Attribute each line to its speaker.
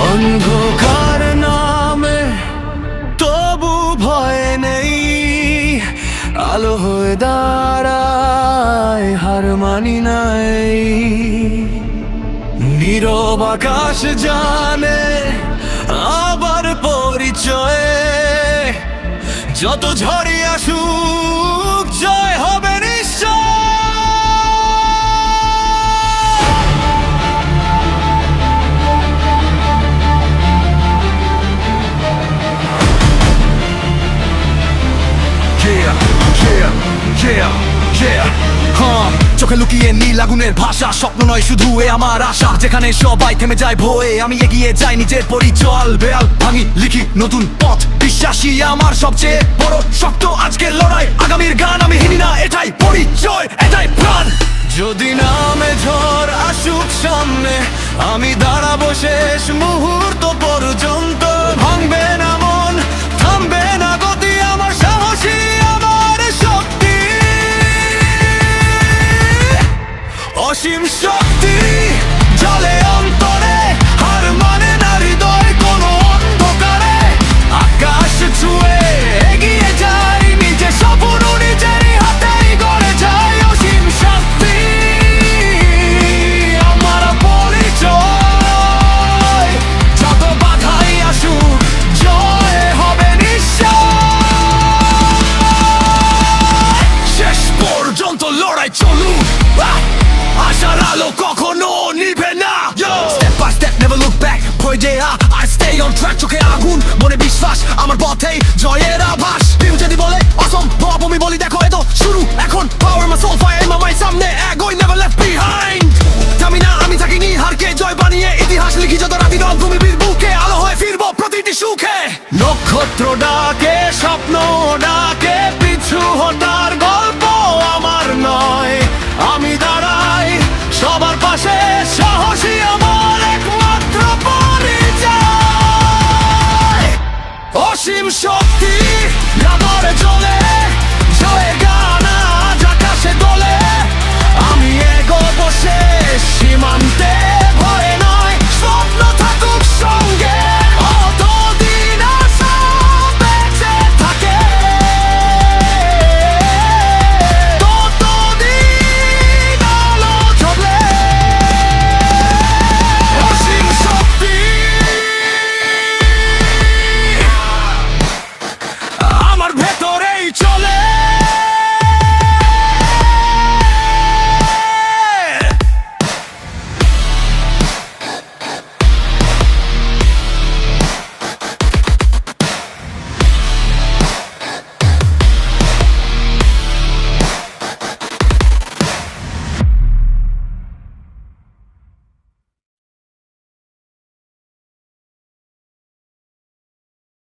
Speaker 1: অন্ধকার নামে তবু ভয় নেই, আলো হয়ে দাঁড়ায়, হার মানি নাই। নীরব আকাশ জানে আবার পরিচয়, যত ঝড়ই আসুক জয় হবে নিশ্চয়। চোখে লুকিয়ে নীল আগুনের ভাষা, স্বপ্ন নয় শুধু এ আমার আশা। যেখানে সবাই থেমে যায় ভয়ে, আমি এগিয়ে যাই নিজের পরিচয়। বেয়াল ভাঙি লিখি নতুন পথ, বিশ্বাসী আমার সবচেয়ে বড় শক্ত। আজকের লড়াই আগামীর গান, আমি হিনি না, এটাই পরিচয়, এটাই প্রাণ। যদি নামে ঝড় আসুক সামনে, আমি দাঁড়াবো শেষ মুহূর্ত পর্যন্ত। ভাঙবে না মন, থামবে না গতি, আমার সাহসী আমার শক্তি। অসীম শক্তি জলে অন্তরে, হার মানে না হৃদয় কোনো অন্ধকারে। আকাশ ছুঁয়ে এগিয়ে যাই, নিজে স্বপ্ন নিজেরই হাতেই গড়ে যায়। অসীম শক্তি আমার পরিচয়, যত বাধাই আসুক জয় হবে নিশ্চয়। শেষ পর্যন্ত লড়াই চলুক, আশার আলো কখনো নিভে না। Step by step, never look back, ভয় যে I stay on track, চোখে আগুন মনে বিশ্বাস, আমার পথেই জয়ের আভাস। কেউ যদি বলে অসম্ভব, আমি বলি দেখো এ তো শুরু এখন। Power my soul, fire in my mind, সামনে এগোই, never left behind। থামি না, আমি থাকিনি হারকে জয় বানিয়ে, ইতিহাস লিখি যত রাতি রণভূমির বুকে। আলো হয়ে ফিরবো প্রতিটি সুখে। নক্ষত্র ডাকে, স্বপ্ন ডাকে, পিছু হটার গল্প আমার নয়। আমি দাঁড়াই সবার পাশে, সাহসী আমার একমাত্র পরিচয়। অসীম শক্তি আমার জ্বলে, জয়ের গান আজ আকাশে দোলে। আমি এগোবো শেষ সীমান্তে।